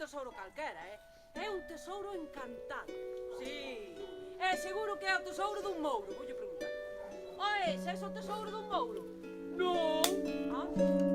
tesouro calquera, é un tesouro encantado. Sí, seguro que é o tesouro dun mouro, voulle preguntar. Oe, se é o tesouro dun mouro? Non. Ah?